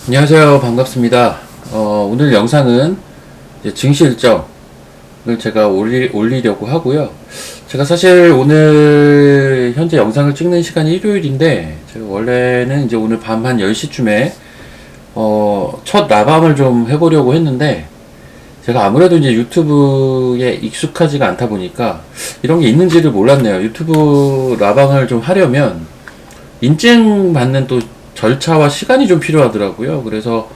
안녕하세요. 반갑습니다. 오늘 영상은 이제 증시 일정을 제가 올리려고 하고요. 제가 사실 오늘 현재 영상을 찍는 시간이 일요일인데, 제가 원래는 이제 오늘 밤 한 10시쯤에, 첫 라방을 좀 해보려고 했는데, 제가 아무래도 이제 유튜브에 익숙하지가 않다 보니까, 이런 게 있는지를 몰랐네요. 유튜브 라방을 좀 하려면, 인증받는 또 절차와 시간이 좀 필요하더라고요. 그래서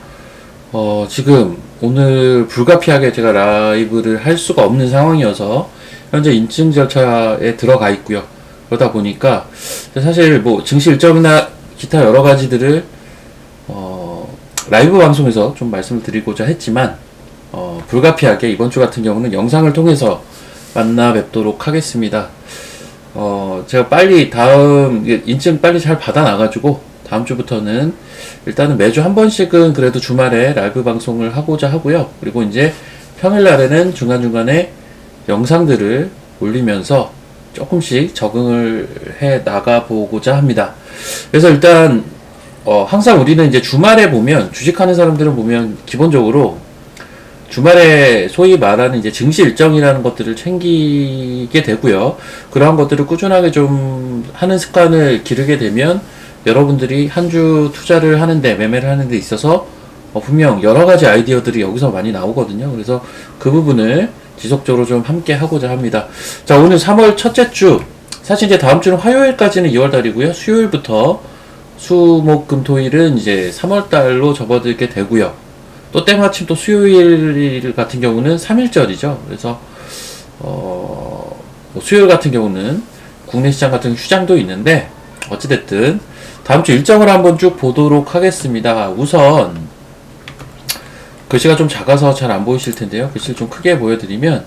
지금 오늘 불가피하게 제가 라이브를 할 수가 없는 상황이어서 현재 인증 절차에 들어가 있고요. 그러다 보니까 사실 뭐 증시 일정이나 기타 여러 가지들을 라이브 방송에서 좀 말씀을 드리고자 했지만 불가피하게 이번 주 같은 경우는 영상을 통해서 만나 뵙도록 하겠습니다. 제가 빨리 인증 빨리 잘 받아놔가지고 다음 주부터는 일단은 매주 한 번씩은 그래도 주말에 라이브 방송을 하고자 하고요. 그리고 이제 평일날에는 중간중간에 영상들을 올리면서 조금씩 적응을 해 나가보고자 합니다. 그래서 일단 항상 우리는 이제 주말에 보면, 주식하는 사람들은 보면 기본적으로 주말에 소위 말하는 이제 증시 일정이라는 것들을 챙기게 되고요. 그러한 것들을 꾸준하게 좀 하는 습관을 기르게 되면 여러분들이 한 주 투자를 하는데, 매매를 하는 데 있어서 분명 여러 가지 아이디어들이 여기서 많이 나오거든요. 그래서 그 부분을 지속적으로 좀 함께 하고자 합니다. 자, 오늘 3월 첫째 주, 사실 이제 다음 주는 화요일까지는 2월 달이고요. 수요일부터 수, 목, 금, 토일은 이제 3월 달로 접어들게 되고요. 또 때마침 또 수요일 같은 경우는 3일절이죠. 그래서 뭐 수요일 같은 경우는 국내 시장 같은 휴장도 있는데, 어찌됐든 다음 주 일정을 한번 쭉 보도록 하겠습니다. 우선 글씨가 좀 작아서 잘 안 보이실 텐데요. 글씨를 좀 크게 보여드리면,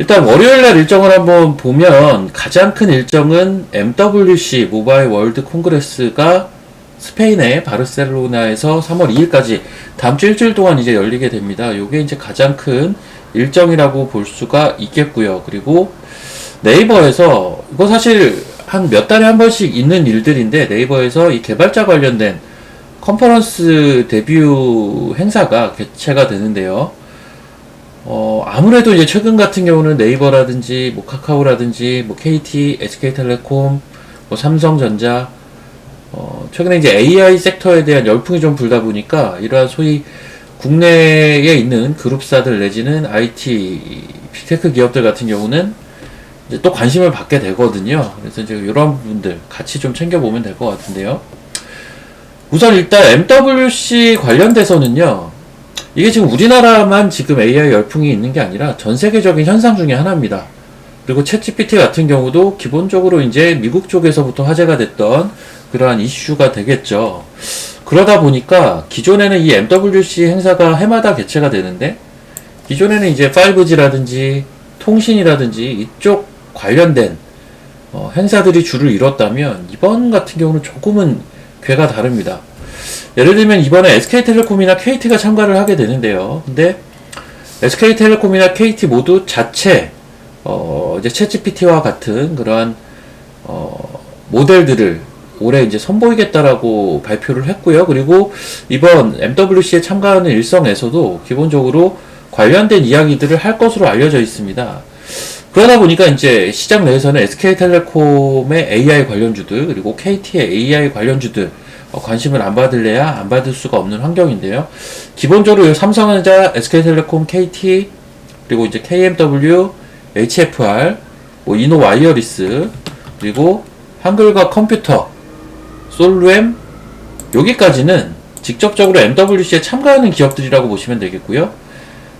일단 월요일날 일정을 한번 보면 가장 큰 일정은 MWC 모바일 월드 콩그레스가 스페인의 바르셀로나에서 3월 2일까지 다음 주 일주일 동안 이제 열리게 됩니다. 요게 이제 가장 큰 일정이라고 볼 수가 있겠고요. 그리고 네이버에서, 이거 사실 한 몇 달에 한 번씩 있는 일들인데, 네이버에서 이 개발자 관련된 컨퍼런스 데뷔 행사가 개최가 되는데요. 아무래도 이제 최근 같은 경우는 네이버라든지 뭐 카카오라든지 뭐 KT, SK텔레콤, 뭐 삼성전자, 최근에 이제 AI 섹터에 대한 열풍이 좀 불다 보니까 이러한 소위 국내에 있는 그룹사들 내지는 IT 빅테크 기업들 같은 경우는 이제 또 관심을 받게 되거든요. 그래서 이제 이런 부분들 같이 좀 챙겨보면 될 것 같은데요. 우선 일단 MWC 관련돼서는요, 이게 지금 우리나라만 지금 AI 열풍이 있는 게 아니라 전 세계적인 현상 중에 하나입니다. 그리고 챗GPT 같은 경우도 기본적으로 이제 미국 쪽에서부터 화제가 됐던 그러한 이슈가 되겠죠. 그러다 보니까 기존에는 이 MWC 행사가 해마다 개최가 되는데, 기존에는 이제 5G라든지 통신이라든지 이쪽 관련된 행사들이 주를 이뤘다면, 이번 같은 경우는 조금은 궤가 다릅니다. 예를 들면 이번에 SK텔레콤이나 KT가 참가를 하게 되는데요. 근데 SK텔레콤이나 KT 모두 자체 이제 챗GPT와 같은 그러한 모델들을 올해 이제 선보이겠다라고 발표를 했고요. 그리고 이번 MWC에 참가하는 일성에서도 기본적으로 관련된 이야기들을 할 것으로 알려져 있습니다. 그러다 보니까 이제 시장 내에서는 SK텔레콤의 AI 관련주들, 그리고 KT의 AI 관련주들 관심을 안 받을래야 안 받을 수가 없는 환경인데요. 기본적으로 삼성전자, SK텔레콤, KT, 그리고 이제 KMW, HFR, 뭐 이노와이어리스, 그리고 한글과 컴퓨터, 솔루엠, 여기까지는 직접적으로 MWC에 참가하는 기업들이라고 보시면 되겠고요.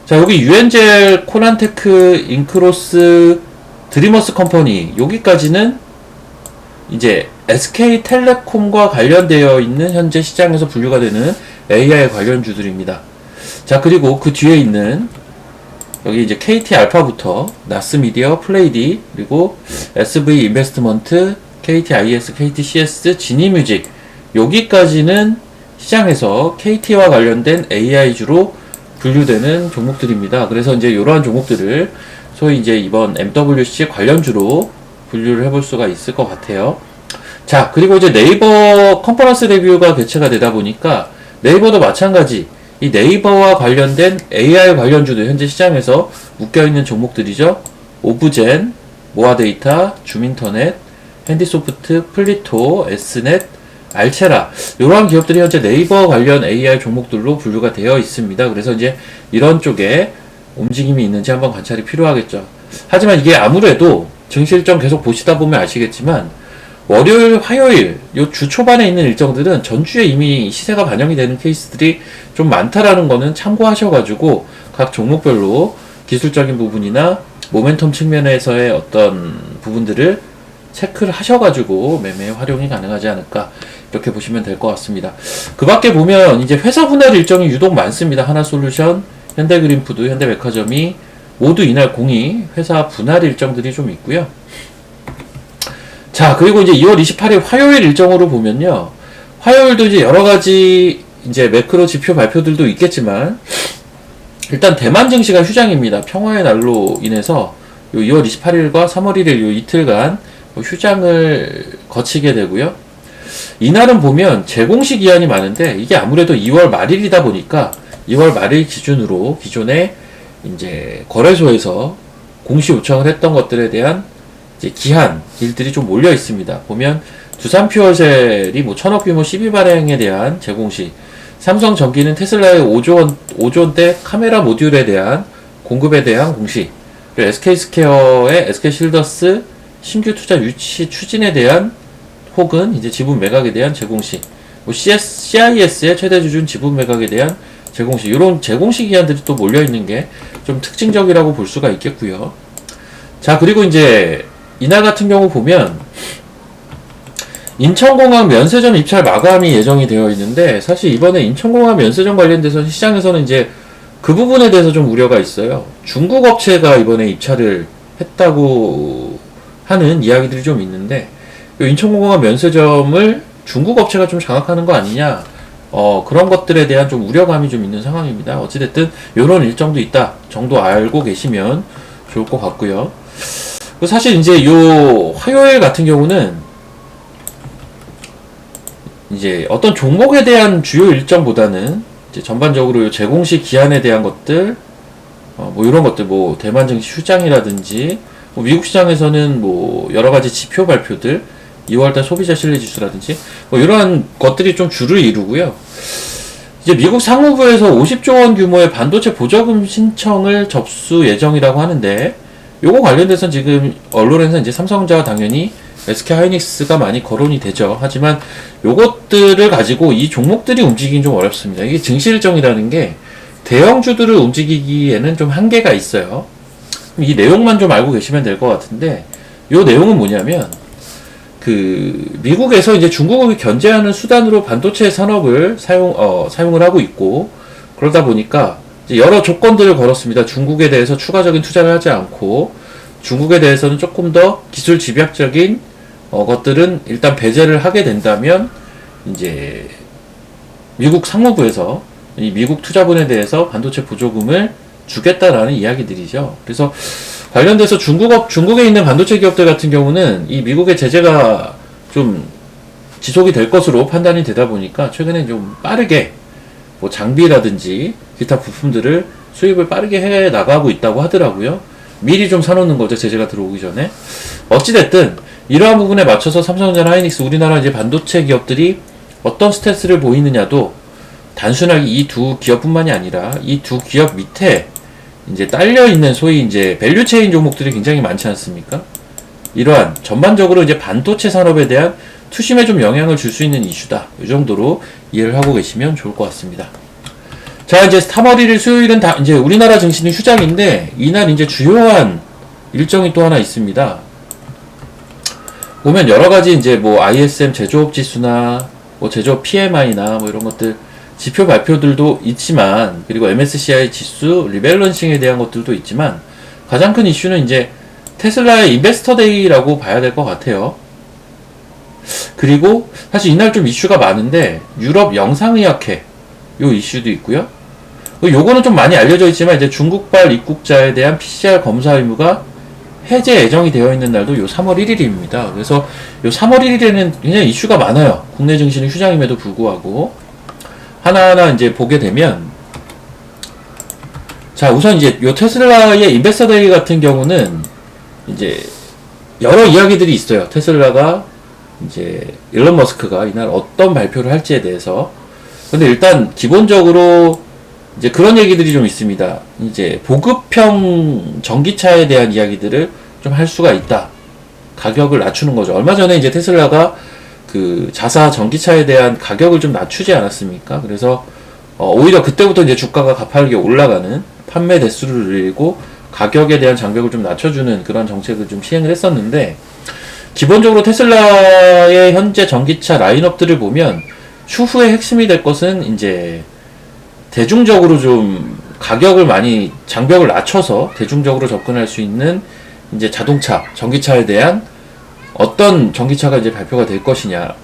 자, 여기 유엔젤, 코난테크, 인크로스, 드리머스 컴퍼니, 여기까지는 이제 SK텔레콤과 관련되어 있는 현재 시장에서 분류가 되는 AI 관련주들입니다. 자, 그리고 그 뒤에 있는 여기 이제 KT 알파부터 나스미디어, 플레이디, 그리고 SV 인베스트먼트, KTIS, KTCS, 지니뮤직, 여기까지는 시장에서 KT와 관련된 AI주로 분류되는 종목들입니다. 그래서 이제 이러한 종목들을 소위 이제 이번 MWC 관련주로 분류를 해볼 수가 있을 것 같아요. 자, 그리고 이제 네이버 컨퍼런스 레뷰가 개최가 되다 보니까 네이버도 마찬가지. 이 네이버와 관련된 AI 관련주도 현재 시장에서 묶여있는 종목들이죠. 오브젠, 모아데이터, 줌인터넷, 핸디소프트, 플리토, S넷, 알체라 이러한 기업들이 현재 네이버 관련 AI 종목들로 분류가 되어 있습니다. 그래서 이제 이런 쪽에 움직임이 있는지 한번 관찰이 필요하겠죠. 하지만 이게 아무래도 증시 일정 계속 보시다 보면 아시겠지만 월요일, 화요일 요 주 초반에 있는 일정들은 전주에 이미 시세가 반영이 되는 케이스들이 좀 많다라는 거는 참고하셔가지고 각 종목별로 기술적인 부분이나 모멘텀 측면에서의 어떤 부분들을 체크를 하셔가지고 매매 활용이 가능하지 않을까 이렇게 보시면 될 것 같습니다. 그 밖에 보면 이제 회사 분할 일정이 유독 많습니다. 하나솔루션, 현대그린푸드, 현대백화점이 모두 이날 공이 회사 분할 일정들이 좀 있고요. 자, 그리고 이제 2월 28일 화요일 일정으로 보면요. 화요일도 이제 여러 가지 이제 매크로 지표 발표들도 있겠지만 일단 대만 증시가 휴장입니다. 평화의 날로 인해서 요 2월 28일과 3월 1일 요 이틀간 휴장을 거치게 되고요. 이날은 보면 재공시 기한이 많은데 이게 아무래도 2월 말일이다 보니까 2월 말일 기준으로 기존에 이제 거래소에서 공시 요청을 했던 것들에 대한 이제 기한 일들이 좀 몰려 있습니다. 보면 두산퓨어셀이 뭐 1000억 규모 12발행에 대한 재공시, 삼성전기는 테슬라의 5조원대 카메라 모듈에 대한 공급에 대한 공시, 그리고 SK스퀘어의 SK실더스 신규 투자 유치 추진에 대한 혹은 이제 지분 매각에 대한 재공시, 뭐 CIS의 최대 주준 지분 매각에 대한 재공시, 이런 재공시 기한들이 또 몰려 있는 게 좀 특징적이라고 볼 수가 있겠고요. 자, 그리고 이제 이날 같은 경우 보면 인천공항 면세점 입찰 마감이 예정이 되어 있는데 사실 이번에 인천공항 면세점 관련돼서 시장에서는 이제 그 부분에 대해서 좀 우려가 있어요. 중국 업체가 이번에 입찰을 했다고 하는 이야기들이 좀 있는데 인천공항 면세점을 중국 업체가 좀 장악하는 거 아니냐, 그런 것들에 대한 좀 우려감이 좀 있는 상황입니다. 어찌됐든 요런 일정도 있다 정도 알고 계시면 좋을 것 같고요. 사실 이제 요 화요일 같은 경우는 이제 어떤 종목에 대한 주요 일정보다는 이제 전반적으로 제공시 기한에 대한 것들, 뭐 이런 것들, 뭐 대만 증시 휴장이라든지, 뭐 미국 시장에서는 뭐 여러 가지 지표 발표들, 2월달 소비자 신뢰 지수라든지, 뭐 이러한 것들이 좀 주를 이루고요. 이제 미국 상무부에서 50조 원 규모의 반도체 보조금 신청을 접수 예정이라고 하는데, 요거 관련돼서 지금 언론에서 이제 삼성전자와 당연히 SK 하이닉스가 많이 거론이 되죠. 하지만 요것들을 가지고 이 종목들이 움직이긴 좀 어렵습니다. 이게 증시 일정이라는 게 대형주들을 움직이기에는 좀 한계가 있어요. 이 내용만 좀 알고 계시면 될 것 같은데, 요 내용은 뭐냐면 미국에서 이제 중국을 견제하는 수단으로 반도체 산업을 사용을 하고 있고, 그러다 보니까 이제 여러 조건들을 걸었습니다. 중국에 대해서 추가적인 투자를 하지 않고, 중국에 대해서는 조금 더 기술 집약적인 것들은 일단 배제를 하게 된다면, 이제 미국 상무부에서 이 미국 투자분에 대해서 반도체 보조금을 주겠다라는 이야기들이죠. 그래서 관련돼서 중국에 있는 반도체 기업들 같은 경우는 이 미국의 제재가 좀 지속이 될 것으로 판단이 되다 보니까 최근에 좀 빠르게 뭐 장비라든지 기타 부품들을 수입을 빠르게 해 나가고 있다고 하더라고요. 미리 좀 사놓는 거죠, 제재가 들어오기 전에. 어찌됐든 이러한 부분에 맞춰서 삼성전자, 하이닉스, 우리나라 이제 반도체 기업들이 어떤 스탠스를 보이느냐도 단순하게 이 두 기업뿐만이 아니라 이 두 기업 밑에 이제 딸려 있는 소위 이제 밸류체인 종목들이 굉장히 많지 않습니까? 이러한 전반적으로 이제 반도체 산업에 대한 투심에 좀 영향을 줄 수 있는 이슈다. 이 정도로 이해를 하고 계시면 좋을 것 같습니다. 자, 이제 3월 1일 수요일은 이제 우리나라 증시는 휴장인데 이날 이제 주요한 일정이 또 하나 있습니다. 보면 여러 가지 이제 뭐 ISM 제조업 지수나 뭐 제조업 PMI나 뭐 이런 것들 지표 발표들도 있지만, 그리고 MSCI 지수 리밸런싱에 대한 것들도 있지만, 가장 큰 이슈는 이제 테슬라의 인베스터 데이라고 봐야 될 것 같아요. 그리고 사실 이날 좀 이슈가 많은데 유럽 영상의학회 요 이슈도 있고요. 요거는 좀 많이 알려져 있지만 이제 중국발 입국자에 대한 PCR 검사 의무가 해제 예정이 되어 있는 날도 요 3월 1일입니다. 그래서 요 3월 1일에는 굉장히 이슈가 많아요. 국내 증시는 휴장임에도 불구하고. 하나하나 이제 보게 되면, 자, 우선 이제 요 테슬라의 인베스터 데이 같은 경우는 이제 여러 이야기들이 있어요. 테슬라가 이제 일론 머스크가 이날 어떤 발표를 할지에 대해서. 근데 일단 기본적으로 이제 그런 얘기들이 좀 있습니다. 이제 보급형 전기차에 대한 이야기들을 좀 할 수가 있다. 가격을 낮추는 거죠. 얼마 전에 이제 테슬라가 그 자사 전기차에 대한 가격을 좀 낮추지 않았습니까? 그래서 오히려 그때부터 이제 주가가 가파르게 올라가는, 판매 대수를 늘리고 가격에 대한 장벽을 좀 낮춰주는 그런 정책을 좀 시행을 했었는데, 기본적으로 테슬라의 현재 전기차 라인업들을 보면 추후에 핵심이 될 것은 이제 대중적으로 좀 가격을 많이, 장벽을 낮춰서 대중적으로 접근할 수 있는 이제 자동차, 전기차에 대한 어떤 전기차가 이제 발표가 될 것이냐.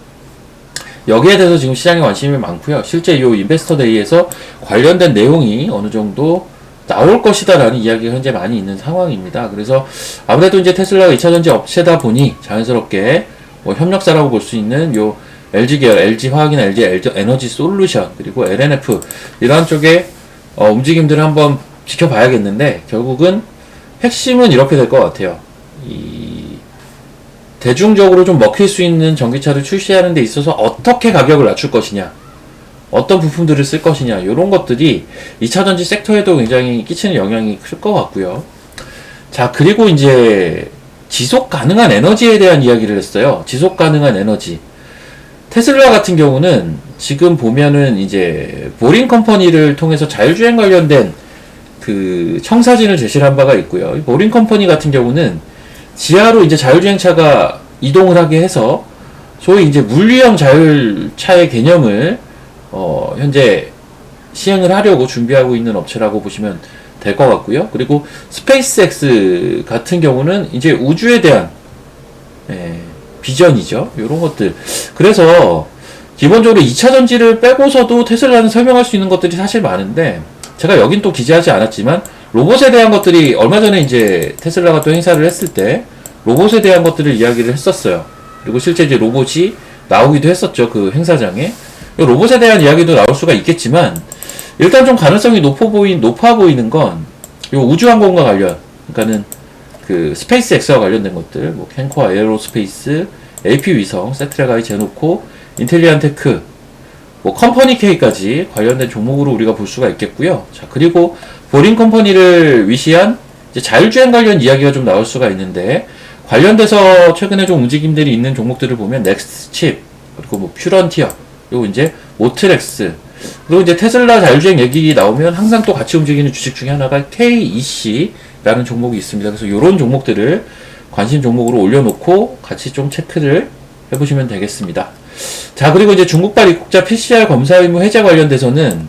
여기에 대해서 지금 시장에 관심이 많고요. 실제 이 인베스터 데이에서 관련된 내용이 어느 정도 나올 것이다라는 이야기가 현재 많이 있는 상황입니다. 그래서 아무래도 이제 테슬라가 2차전지 업체다 보니 자연스럽게 뭐 협력사라고 볼 수 있는 요 LG 계열, LG 화학이나 LG 에너지 솔루션, 그리고 LNF 이러한 쪽에 움직임들을 한번 지켜봐야겠는데, 결국은 핵심은 이렇게 될 것 같아요. 대중적으로 좀 먹힐 수 있는 전기차를 출시하는 데 있어서 어떻게 가격을 낮출 것이냐, 어떤 부품들을 쓸 것이냐, 이런 것들이 2차전지 섹터에도 굉장히 끼치는 영향이 클 것 같고요. 자, 그리고 이제 지속 가능한 에너지에 대한 이야기를 했어요. 지속 가능한 에너지. 테슬라 같은 경우는 지금 보면은 이제 보링 컴퍼니를 통해서 자율주행 관련된 그 청사진을 제시를 한 바가 있고요. 보링 컴퍼니 같은 경우는 지하로 이제 자율주행차가 이동을 하게 해서 소위 이제 물리형 자율차의 개념을 현재 시행을 하려고 준비하고 있는 업체라고 보시면 될 것 같고요. 그리고 스페이스X 같은 경우는 이제 우주에 대한 비전이죠. 이런 것들. 그래서 기본적으로 2차 전지를 빼고서도 테슬라는 설명할 수 있는 것들이 사실 많은데, 제가 여긴 또 기재하지 않았지만 로봇에 대한 것들이 얼마 전에 이제 테슬라가 또 행사를 했을 때 로봇에 대한 것들을 이야기를 했었어요. 그리고 실제 이제 로봇이 나오기도 했었죠. 그 행사장에. 로봇에 대한 이야기도 나올 수가 있겠지만, 일단 좀 가능성이 높아 보이는 건 요 우주항공과 관련, 그러니까는 그 스페이스X와 관련된 것들, 뭐 캔코아 에어로스페이스, AP 위성, 세트레가이 제노코, 인텔리안 테크, 뭐 컴퍼니 K까지 관련된 종목으로 우리가 볼 수가 있겠고요. 자, 그리고 보링 컴퍼니를 위시한 이제 자율주행 관련 이야기가 좀 나올 수가 있는데, 관련돼서 최근에 좀 움직임들이 있는 종목들을 보면 넥스트 칩, 그리고 뭐 퓨런티어, 그리고 이제 모트렉스, 그리고 이제 테슬라 자율주행 얘기 나오면 항상 또 같이 움직이는 주식 중에 하나가 KEC라는 종목이 있습니다. 그래서 이런 종목들을 관심 종목으로 올려놓고 같이 좀 체크를 해보시면 되겠습니다. 자, 그리고 이제 중국발 입국자 PCR 검사 의무 해제 관련돼서는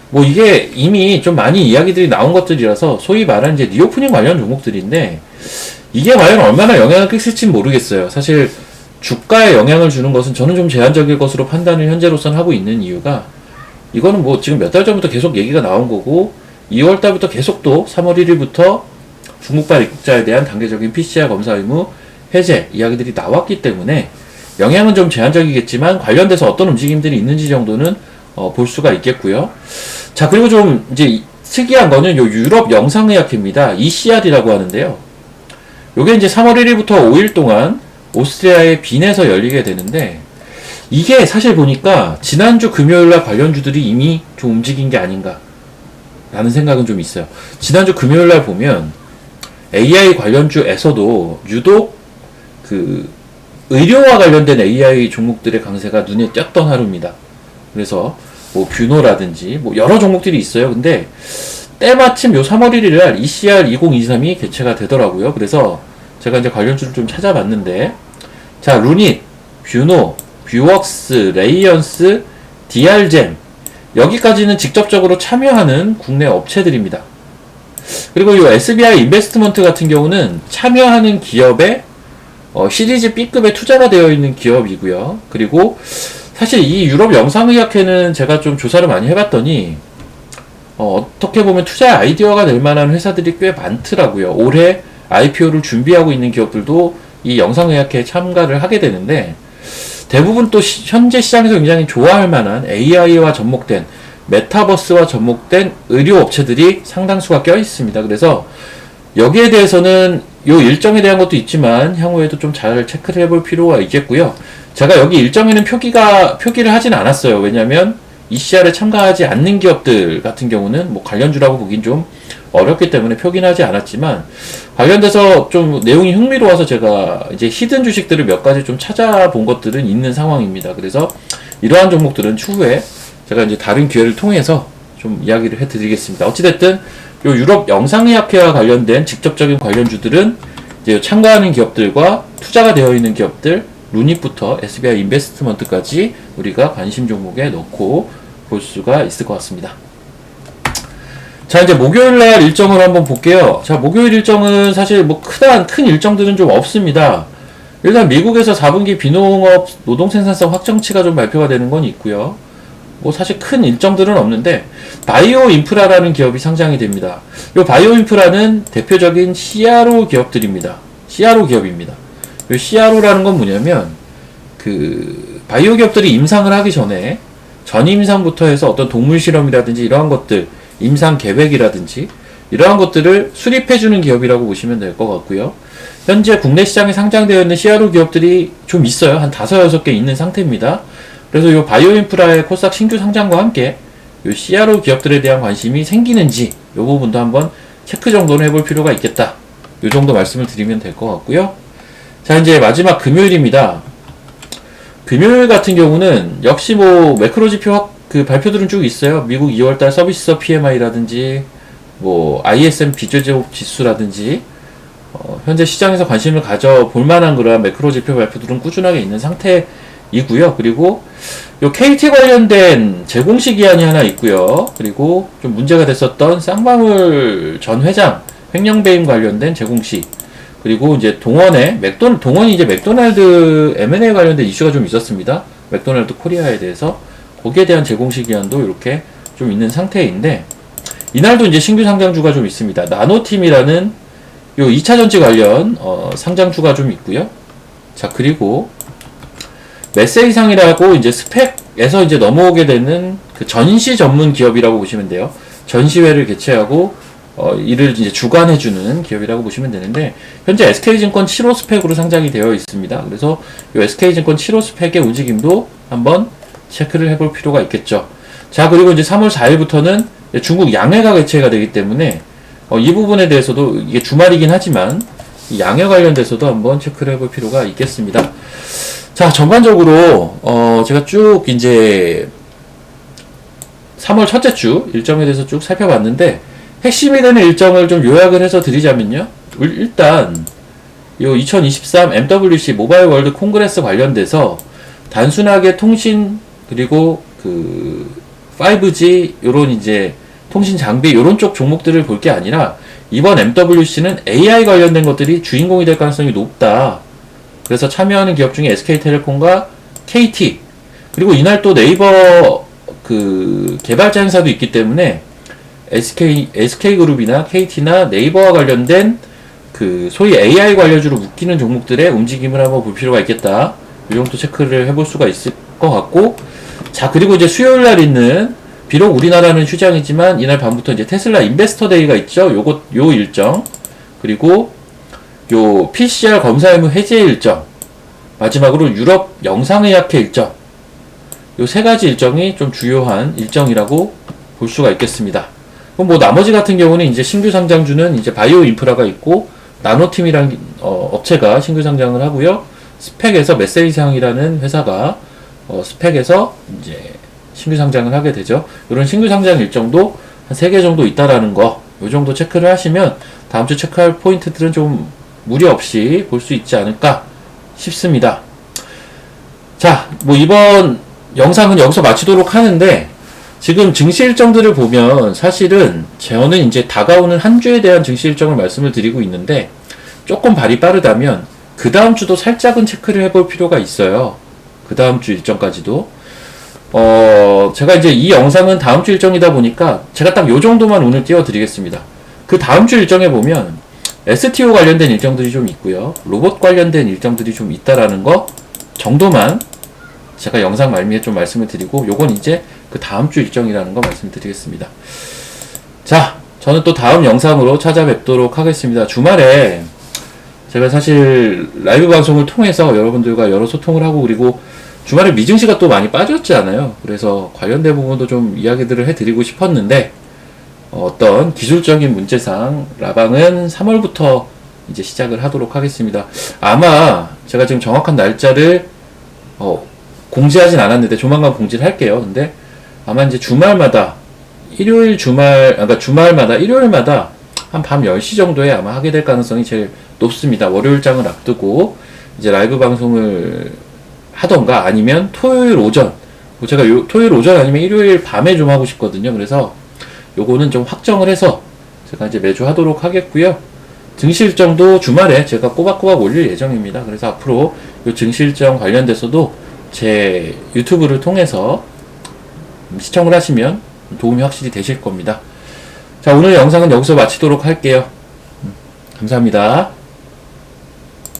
뭐 이게 이미 좀 많이 이야기들이 나온 것들이라서 소위 말하는 이제 리오프닝 관련 종목들인데, 이게 과연 얼마나 영향을 끼칠지는 모르겠어요. 사실 주가에 영향을 주는 것은 저는 좀 제한적일 것으로 판단을 현재로서는 하고 있는 이유가, 이거는 뭐 지금 몇 달 전부터 계속 얘기가 나온 거고, 2월 달부터 계속 또 3월 1일부터 중국발 입국자에 대한 단계적인 PCR 검사 의무 해제 이야기들이 나왔기 때문에 영향은 좀 제한적이겠지만 관련돼서 어떤 움직임들이 있는지 정도는 볼 수가 있겠고요. 자, 그리고 좀 이제 특이한 거는 요 유럽 영상의학회입니다. ECR이라고 하는데요. 요게 이제 3월 1일부터 5일 동안 오스트리아의 빈에서 열리게 되는데, 이게 사실 보니까 지난주 금요일날 관련주들이 이미 좀 움직인 게 아닌가 라는 생각은 좀 있어요. 지난주 금요일날 보면 AI 관련주에서도 유독 그 의료와 관련된 AI 종목들의 강세가 눈에 띄었던 하루입니다. 그래서 뭐 뷰노라든지 뭐 여러 종목들이 있어요. 근데 때마침 요 3월 1일날 ECR 2023이 개최가 되더라고요. 그래서 제가 이제 관련주를 좀 찾아봤는데, 자, 루닛, 뷰노, 뷰웍스, 레이언스, 디알젠, 여기까지는 직접적으로 참여하는 국내 업체들입니다. 그리고 이 SBI 인베스트먼트 같은 경우는 참여하는 기업의 시리즈 B급에 투자가 되어 있는 기업이고요. 그리고 사실 이 유럽 영상의학회는 제가 좀 조사를 많이 해봤더니 어떻게 보면 투자의 아이디어가 될 만한 회사들이 꽤 많더라고요. 올해 IPO를 준비하고 있는 기업들도 이 영상의학회에 참가를 하게 되는데, 대부분 또 현재 시장에서 굉장히 좋아할 만한 AI와 접목된 메타버스와 접목된 의료 업체들이 상당수가 껴 있습니다. 그래서 여기에 대해서는 요 일정에 대한 것도 있지만 향후에도 좀 잘 체크를 해볼 필요가 있겠고요. 제가 여기 일정에는 표기를 하진 않았어요. 왜냐하면 ECR에 참가하지 않는 기업들 같은 경우는 뭐 관련주라고 보긴 좀 어렵기 때문에 표기는 하지 않았지만, 관련돼서 좀 내용이 흥미로워서 제가 이제 히든 주식들을 몇 가지 좀 찾아본 것들은 있는 상황입니다. 그래서 이러한 종목들은 추후에 제가 이제 다른 기회를 통해서 좀 이야기를 해드리겠습니다. 어찌됐든 요 유럽 영상의학회와 관련된 직접적인 관련주들은 이제 참가하는 기업들과 투자가 되어 있는 기업들, 루닛부터 SBI 인베스트먼트까지 우리가 관심 종목에 넣고 볼 수가 있을 것 같습니다. 자, 이제 목요일날 일정을 한번 볼게요. 자, 목요일 일정은 사실 뭐 큰 일정들은 좀 없습니다. 일단 미국에서 4분기 비농업 노동생산성 확정치가 좀 발표가 되는 건 있고요. 뭐 사실 큰 일정들은 없는데, 바이오 인프라라는 기업이 상장이 됩니다. 이 바이오 인프라는 대표적인 CRO 기업들입니다. CRO 기업입니다. 이 CRO라는 건 뭐냐면, 그 바이오 기업들이 임상을 하기 전에 전임상부터 해서 어떤 동물 실험이라든지 이러한 것들, 임상 계획이라든지 이러한 것들을 수립해주는 기업이라고 보시면 될 것 같고요. 현재 국내 시장에 상장되어 있는 CRO 기업들이 좀 있어요. 한 5, 6개 있는 상태입니다. 그래서 이 바이오 인프라의 코스닥 신규 상장과 함께 이 CRO 기업들에 대한 관심이 생기는지 이 부분도 한번 체크 정도는 해볼 필요가 있겠다. 이 정도 말씀을 드리면 될 것 같고요. 자, 이제 마지막 금요일입니다. 금요일 같은 경우는 역시 뭐 매크로 지표 그 발표들은 쭉 있어요. 미국 2월달 서비스업 PMI라든지 뭐 ISM 비교제곱 지수라든지 현재 시장에서 관심을 가져볼 만한 그런 매크로 지표 발표들은 꾸준하게 있는 상태이고요. 그리고 요 KT 관련된 제공시 기한이 하나 있고요. 그리고 좀 문제가 됐었던 쌍방울 전 회장 횡령배임 관련된 제공시, 그리고 이제 동원이 이제 맥도날드 M&A 관련된 이슈가 좀 있었습니다. 맥도날드 코리아에 대해서 거기에 대한 제공시 기한도 이렇게 좀 있는 상태인데, 이날도 이제 신규 상장주가 좀 있습니다. 나노팀이라는 요 2차 전지 관련 상장주가 좀 있고요. 자, 그리고 메세이상이라고 이제 스펙에서 이제 넘어오게 되는 그 전시 전문 기업이라고 보시면 돼요. 전시회를 개최하고 이를 이제 주관해주는 기업이라고 보시면 되는데, 현재 SK증권 7호 스펙으로 상장이 되어 있습니다. 그래서 이 SK증권 7호 스펙의 움직임도 한번 체크를 해볼 필요가 있겠죠. 자, 그리고 이제 3월 4일부터는 중국 양회가 개최가 되기 때문에 이 부분에 대해서도 이게 주말이긴 하지만 이 양회 관련돼서도 한번 체크를 해볼 필요가 있겠습니다. 자, 전반적으로 제가 쭉 이제 3월 첫째 주 일정에 대해서 쭉 살펴봤는데, 핵심이 되는 일정을 좀 요약을 해서 드리자면요. 일단 요 2023 MWC 모바일 월드 콩그레스 관련돼서 단순하게 통신 그리고 그 5G 요런 이제 통신 장비 요런 쪽 종목들을 볼 게 아니라, 이번 MWC는 AI 관련된 것들이 주인공이 될 가능성이 높다. 그래서 참여하는 기업 중에 SK텔레콤과 KT, 그리고 이날 또 네이버 그 개발자 행사도 있기 때문에 SK그룹이나 KT나 네이버와 관련된 그 소위 AI 관련주로 묶이는 종목들의 움직임을 한번 볼 필요가 있겠다. 이 정도 체크를 해볼 수가 있을 것 같고, 자, 그리고 이제 수요일 날 있는, 비록 우리나라는 휴장이지만 이날 밤부터 이제 테슬라 인베스터 데이가 있죠. 요 일정, 그리고 요 PCR 검사 의무 해제 일정, 마지막으로 유럽 영상의학회 일정, 요 세 가지 일정이 좀 주요한 일정이라고 볼 수가 있겠습니다. 그럼 뭐 나머지 같은 경우는 이제 신규 상장주는 이제 바이오 인프라가 있고, 나노팀이란 업체가 신규 상장을 하고요. 스펙에서 메세이상이라는 회사가 스펙에서 이제 신규 상장을 하게 되죠. 이런 신규 상장 일정도 한 3개 정도 있다라는 거, 요 정도 체크를 하시면 다음 주 체크할 포인트들은 좀 무리 없이 볼 수 있지 않을까 싶습니다. 자, 뭐 이번 영상은 여기서 마치도록 하는데, 지금 증시 일정들을 보면 사실은 저는 이제 다가오는 한 주에 대한 증시 일정을 말씀을 드리고 있는데, 조금 발이 빠르다면 그 다음 주도 살짝은 체크를 해볼 필요가 있어요. 그 다음 주 일정까지도. 제가 이제 이 영상은 다음 주 일정이다 보니까 제가 딱 요 정도만 오늘 띄워드리겠습니다. 그 다음 주 일정에 보면 STO 관련된 일정들이 좀 있고요. 로봇 관련된 일정들이 좀 있다라는 거 정도만 제가 영상 말미에 좀 말씀을 드리고, 요건 이제 그 다음 주 일정이라는 거 말씀드리겠습니다. 자, 저는 또 다음 영상으로 찾아뵙도록 하겠습니다. 주말에 제가 사실 라이브 방송을 통해서 여러분들과 여러 소통을 하고, 그리고 주말에 미증시가 또 많이 빠졌지 않아요. 그래서 관련된 부분도 좀 이야기들을 해드리고 싶었는데, 어떤 기술적인 문제상 라방은 3월부터 이제 시작을 하도록 하겠습니다. 아마 제가 지금 정확한 날짜를 공지하진 않았는데 조만간 공지를 할게요. 근데 아마 이제 주말마다 그러니까 주말마다 일요일마다 한 밤 10시 정도에 아마 하게 될 가능성이 제일 높습니다. 월요일장을 앞두고 이제 라이브 방송을 하던가 아니면 토요일 오전, 제가 토요일 오전 아니면 일요일 밤에 좀 하고 싶거든요. 그래서 요거는 좀 확정을 해서 제가 이제 매주 하도록 하겠고요. 증시 일정도 주말에 제가 꼬박꼬박 올릴 예정입니다. 그래서 앞으로 요 증시 일정 관련돼서도 제 유튜브를 통해서 시청을 하시면 도움이 확실히 되실 겁니다. 자, 오늘 영상은 여기서 마치도록 할게요. 감사합니다.